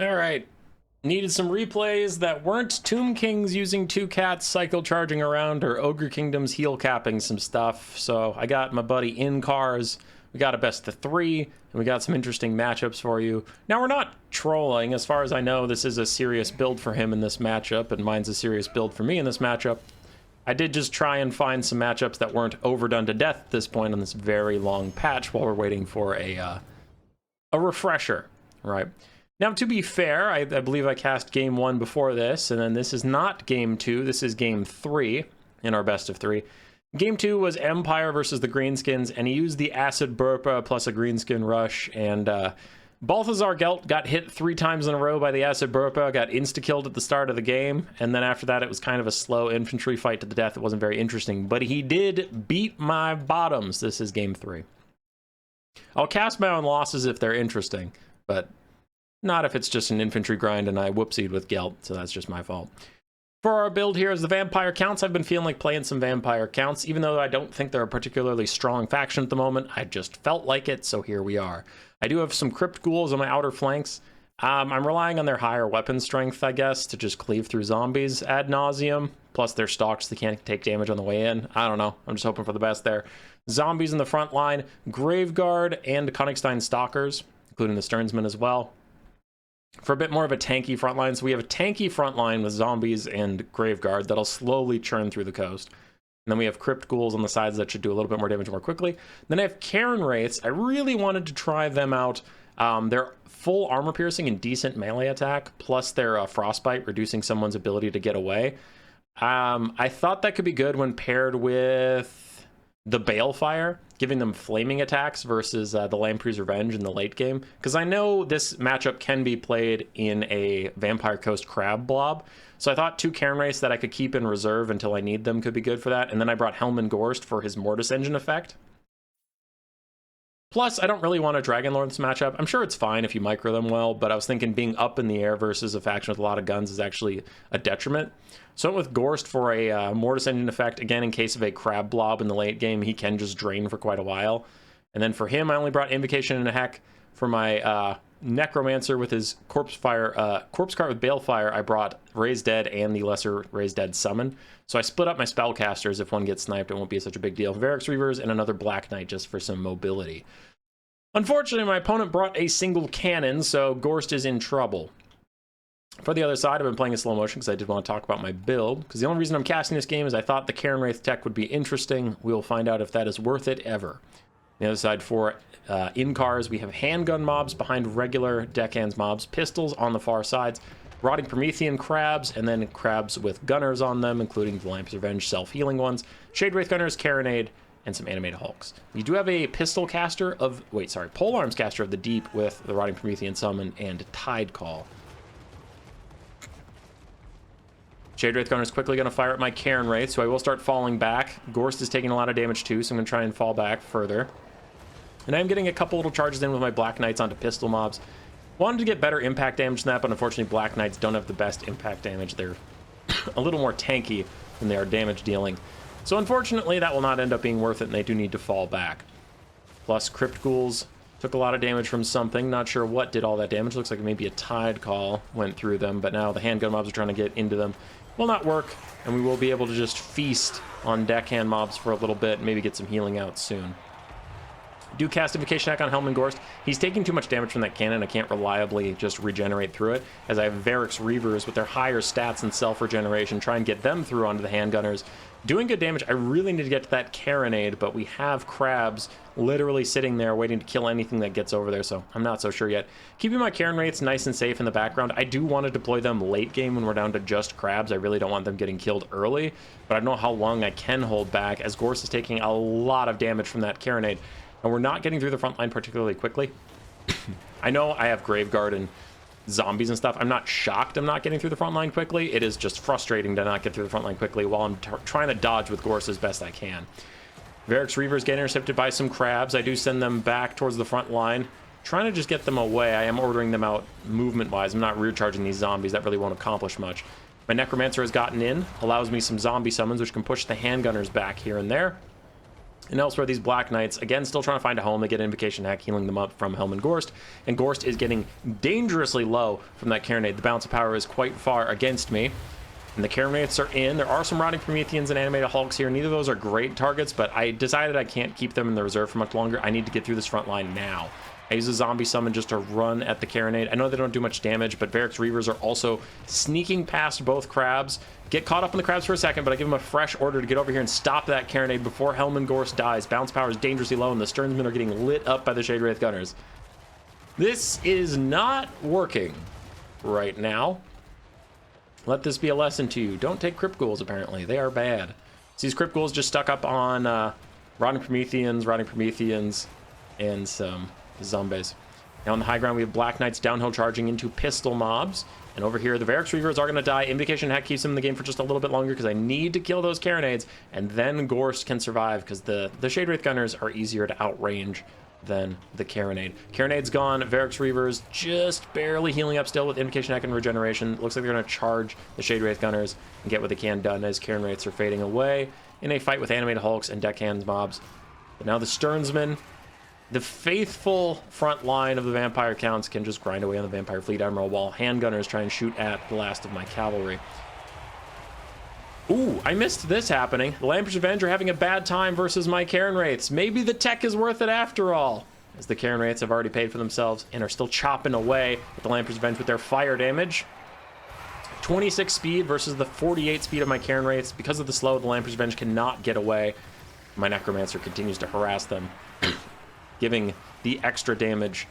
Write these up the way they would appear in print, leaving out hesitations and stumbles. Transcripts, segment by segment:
All right. Needed some replays that weren't Tomb Kings using two cats cycle charging around or Ogre Kingdoms heal capping some stuff. So I got my buddy in cars. We got a best of 3, and we got some interesting matchups for you. Now, we're not trolling. As far as I know, this is a serious build for him in this matchup, and mine's a serious build for me in this matchup. I did just try and find some matchups that weren't overdone to death at this point on this very long patch while we're waiting for a refresher, right? Now, to be fair, I believe I cast game 1 before this, and then this is not game 2, this is game 3 in our best of 3. Game 2 was Empire versus the Greenskins, and he used the Acid Burpa plus a Greenskin Rush, and Balthazar Gelt got hit 3 times in a row by the Acid Burpa, got insta-killed at the start of the game, and then after that it was kind of a slow infantry fight to the death. It wasn't very interesting, but he did beat my bottoms. This is game 3. I'll cast my own losses if they're interesting, but not if it's just an infantry grind and I whoopsied with Gelt, so that's just my fault. For our build here is the Vampire Counts. I've been feeling like playing some Vampire Counts, even though I don't think they're a particularly strong faction at the moment. I just felt like it, so here we are. I do have some Crypt Ghouls on my outer flanks. I'm relying on their higher weapon strength, I guess, to just cleave through zombies ad nauseum. Plus their stalks, they can't take damage on the way in. I don't know. I'm just hoping for the best there. Zombies in the front line, Graveguard and Königstein Stalkers, including the Sternsman as well. For a bit more of a tanky front line, so we have a tanky front line with zombies and Graveguard that'll slowly churn through the coast. And then we have Crypt Ghouls on the sides that should do a little bit more damage more quickly. Then I have Cairn Wraiths. I really wanted to try them out. They're full armor piercing and decent melee attack, plus their frostbite, reducing someone's ability to get away. I thought that could be good when paired with the Balefire, giving them flaming attacks versus the Lamprey's Revenge in the late game. Because I know this matchup can be played in a Vampire Coast Crab blob. So I thought 2 Cairn Wraiths that I could keep in reserve until I need them could be good for that. And then I brought Helm and Gorst for his Mortis Engine effect. Plus, I don't really want a Dragon Lord in this matchup. I'm sure it's fine if you micro them well, but I was thinking being up in the air versus a faction with a lot of guns is actually a detriment. So I went with Gorst for a Mortis Engine effect. Again, in case of a Crab blob in the late game, he can just drain for quite a while. And then for him, I only brought Invocation and a Heck. For my Necromancer with his Corpse Cart with Balefire, I brought Raise Dead and the Lesser Raise Dead Summon. So I split up my spellcasters. If one gets sniped, it won't be such a big deal. Varix Reavers and another Black Knight just for some mobility. Unfortunately, my opponent brought a single cannon, so Gorst is in trouble. For the other side, I've been playing in slow motion because I did want to talk about my build. Because the only reason I'm casting this game is I thought the Cairn Wraith tech would be interesting. We will find out if that is worth it ever. The other side, for in-cars, we have handgun mobs behind regular deckhands mobs, pistols on the far sides, Rotting Promethean crabs, and then crabs with gunners on them, including the Lamprey's Revenge self-healing ones, Shade Wraith gunners, Carronade, and some animated hulks. We do have a polearms caster of the deep with the Rotting Promethean summon and Tide Call. Shade Wraith Gunner is quickly going to fire at my Cairn Wraith, so I will start falling back. Gorst is taking a lot of damage too, so I'm going to try and fall back further. And I'm getting a couple little charges in with my Black Knights onto pistol mobs. Wanted to get better impact damage than that, but unfortunately Black Knights don't have the best impact damage. They're a little more tanky than they are damage dealing. So unfortunately that will not end up being worth it, and they do need to fall back. Plus Crypt Ghouls took a lot of damage from something. Not sure what did all that damage. Looks like maybe a Tide Call went through them, but now the handgun mobs are trying to get into them. Will not work, and we will be able to just feast on deckhand mobs for a little bit and maybe get some healing out soon. Do cast Invocation Hack on Helm and Gorst. He's taking too much damage from that cannon. I can't reliably just regenerate through it, as I have Varix Reavers with their higher stats and self-regeneration, try and get them through onto the handgunners. Doing good damage. I really need to get to that Carronade, but we have crabs literally sitting there waiting to kill anything that gets over there, so I'm not so sure yet. Keeping my Cairn Wraiths nice and safe in the background. I do want to deploy them late game when we're down to just crabs. I really don't want them getting killed early, but I don't know how long I can hold back, as Gorst is taking a lot of damage from that Carronade, and we're not getting through the front line particularly quickly. I know I have Graveguard and zombies and stuff. I'm not shocked I'm not getting through the front line quickly. It is just frustrating to not get through the front line quickly while I'm trying to dodge with Gorst as best I can. Varix Reavers get intercepted by some crabs. I do send them back towards the front line, trying to just get them away. I am ordering them out movement-wise. I'm not rear charging these zombies. That really won't accomplish much. My Necromancer has gotten in, allows me some zombie summons, which can push the handgunners back here and there. And elsewhere, these Black Knights, again, still trying to find a home. They get an Invocation Hack, healing them up from Helm and Gorst is getting dangerously low from that Cairn. The balance of power is quite far against me. And the Cairn are in. There are some Rotting Prometheans and Animated Hulks here. Neither of those are great targets, but I decided I can't keep them in the reserve for much longer. I need to get through this front line now. I use a zombie summon just to run at the Cairn. I know they don't do much damage, but Varric's Reavers are also sneaking past both crabs. Get caught up in the crabs for a second, but I give them a fresh order to get over here and stop that Cairn before Helm and Gorst dies. Bounce power is dangerously low, and the Sternsmen are getting lit up by the Shade Wraith Gunners. This is not working right now. Let this be a lesson to you. Don't take Crypt Ghouls, apparently. They are bad. So these Crypt Ghouls just stuck up on Rotting Prometheans, and some zombies. Now on the high ground, we have Black Knights downhill charging into pistol mobs. And over here, the Varric's Reavers are going to die. Invocation Hack keeps them in the game for just a little bit longer because I need to kill those Carronades, and then Gorst can survive because the Shade Wraith Gunners are easier to outrange than the Cairnade. Cairnade's gone. Varric's Reavers just barely healing up still with Invocation Hack and Regeneration. Looks like they're going to charge the Shade Wraith Gunners and get what they can done as Cairn Wraiths are fading away in a fight with Animated Hulks and Deckhands mobs. But now the Sternsmen, the faithful front line of the Vampire Counts, can just grind away on the Vampire Fleet Admiral while handgunners try and shoot at the last of my cavalry. Ooh, I missed this happening. The Lamper's Revenge are having a bad time versus my Cairn Wraiths. Maybe the tech is worth it after all, as the Cairn Wraiths have already paid for themselves and are still chopping away with the Lamper's Revenge with their fire damage. 26 speed versus the 48 speed of my Cairn Wraiths. Because of the slow, the Lamper's Revenge cannot get away. My Necromancer continues to harass them. Giving the extra damage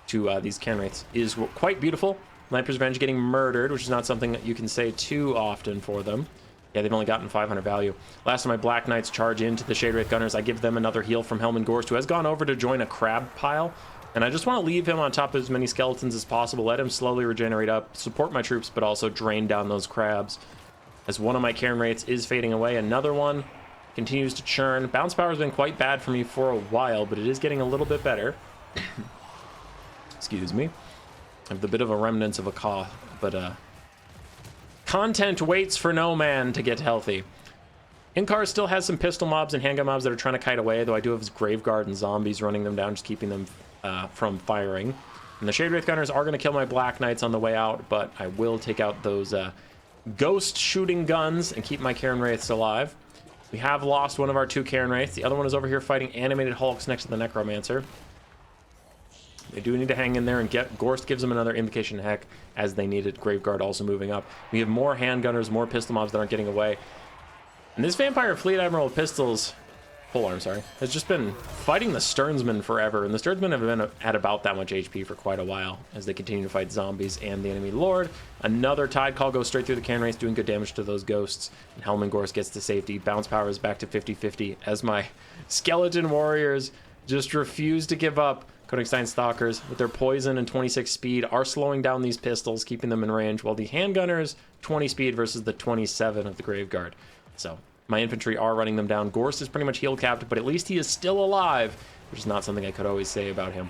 to these Cairn Wraiths is quite beautiful. Lamper's Revenge getting murdered, which is not something that you can say too often for them. Yeah, they've only gotten 500 value. Last time my Black Knights charge into the Shade Wraith Gunners, I give them another heal from Helm and Gorst, who has gone over to join a crab pile. And I just want to leave him on top of as many skeletons as possible, let him slowly regenerate up, support my troops, but also drain down those crabs. As one of my Cairn Wraiths is fading away, another one continues to churn. Bounce power has been quite bad for me for a while, but it is getting a little bit better. Excuse me. I have the bit of a remnants of a cough, but content waits for no man to get healthy. Inkar still has some pistol mobs and handgun mobs that are trying to kite away, though I do have his Graveguard and zombies running them down, just keeping them from firing. And the Shade Wraith Gunners are going to kill my Black Knights on the way out, but I will take out those ghost shooting guns and keep my Cairn Wraiths alive. We have lost one of our two Cairn Wraiths. The other one is over here fighting Animated Hulks next to the Necromancer. They do need to hang in there, and Gorst gives them another Invocation Hack as they needed. Graveguard also moving up. We have more handgunners, more pistol mobs that aren't getting away. And this Vampire Fleet Admiral with pistols, polearm, sorry, has just been fighting the Sternsmen forever. And the Sternsmen have been at about that much HP for quite a while as they continue to fight zombies and the enemy lord. Another Tide Call goes straight through the Cairn Wraiths, doing good damage to those ghosts. And Helm and Gorst gets to safety. Bounce power is back to 50-50 as my skeleton warriors just refuse to give up. Königstein Stalkers, with their poison and 26 speed, are slowing down these pistols, keeping them in range, while the handgunners, 20 speed versus the 27 of the Graveguard. So my infantry are running them down. Gorst is pretty much heal capped, but at least he is still alive, which is not something I could always say about him.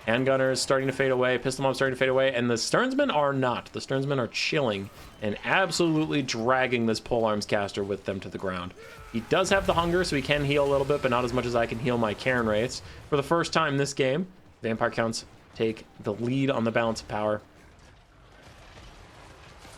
Handgunners starting to fade away, pistol mobs starting to fade away, and the Sternsmen are not. The Sternsmen are chilling and absolutely dragging this polearms caster with them to the ground. He does have the hunger, so he can heal a little bit, but not as much as I can heal my Cairn Wraiths. For the first time this game, Vampire Counts take the lead on the balance of power.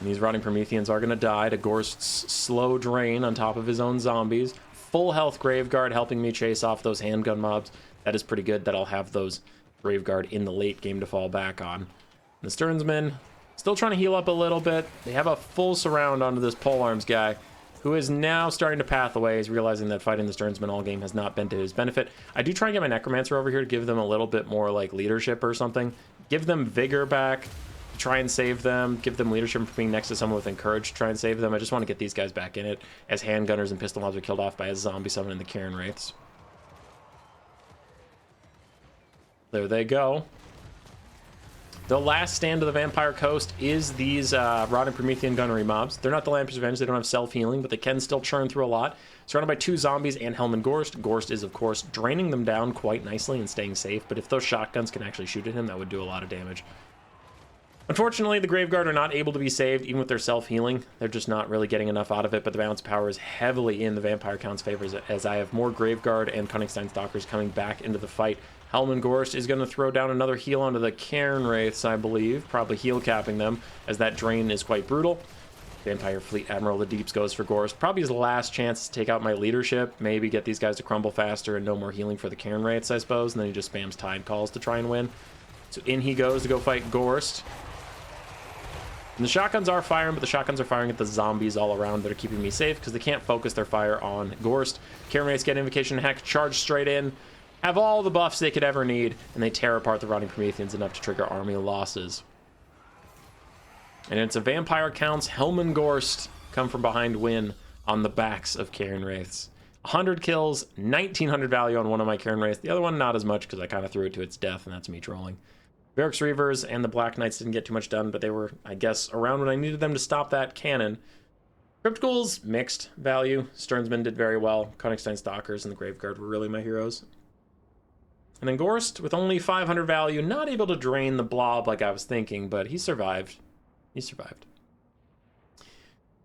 And these Rotting Prometheans are going to die to Gorst's slow drain on top of his own zombies. Full health Graveguard helping me chase off those handgun mobs. That is pretty good that I'll have those Graveguard in the late game to fall back on. The Sternsmen still trying to heal up a little bit. They have a full surround onto this polearms guy, who is now starting to path away. He's realizing that fighting the Sternsmen all game has not been to his benefit. I do try and get my Necromancer over here to give them a little bit more like leadership or something. Give them vigor back, try and save them. Give them leadership for being next to someone with encourage to try and save them. I just want to get these guys back in it as handgunners and pistol mobs are killed off by a zombie summon in the Cairn Wraiths. There they go. The last stand of the Vampire Coast is these Rotting Promethean gunnery mobs. They're not the Lamper's Revenge. They don't have self-healing, but they can still churn through a lot. Surrounded by two zombies and Helm and Gorst. Gorst is, of course, draining them down quite nicely and staying safe, but if those shotguns can actually shoot at him, that would do a lot of damage. Unfortunately, the Graveguard are not able to be saved, even with their self-healing. They're just not really getting enough out of it, but the balance of power is heavily in the Vampire Count's favor, as I have more Graveguard and Cunningstein Stalkers coming back into the fight. Helmengorst is going to throw down another heal onto the Cairn Wraiths, I believe, probably heal capping them, as that drain is quite brutal. Vampire Fleet Admiral of the Deeps goes for Gorst. Probably his last chance to take out my leadership, maybe get these guys to crumble faster and no more healing for the Cairn Wraiths, I suppose, and then he just spams Tide Calls to try and win. So in he goes to go fight Gorst. And the shotguns are firing, but the shotguns are firing at the zombies all around that are keeping me safe because they can't focus their fire on Gorst. Cairn Wraiths get Invocation Heck, charge straight in, have all the buffs they could ever need, and they tear apart the Rotting Prometheans enough to trigger army losses. And it's a Vampire Count's Helmengorst come from behind win on the backs of Cairn Wraiths. 100 kills, 1900 value on one of my Cairn Wraiths. The other one not as much because I kind of threw it to its death, and that's me trolling. Varix Reavers and the Black Knights didn't get too much done, but they were, I guess, around when I needed them to stop that cannon. Crypt Ghouls, mixed value. Sternsmen did very well. Cunningstein Stalkers and the Graveguard were really my heroes. And then Gorst, with only 500 value, not able to drain the blob like I was thinking, but he survived. He survived.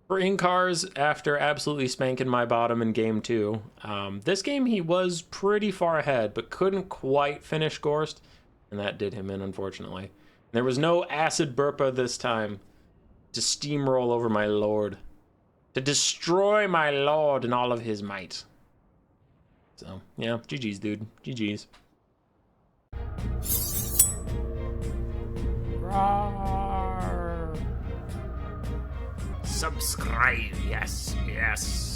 For Inkars, after absolutely spanking my bottom in game 2, this game he was pretty far ahead, but couldn't quite finish Gorst, and that did him in, unfortunately. There was no Acid Burpa this time to steamroll over my lord, to destroy my lord in all of his might. So, yeah, GG's, dude. GG's. Roar. Subscribe, yes, yes.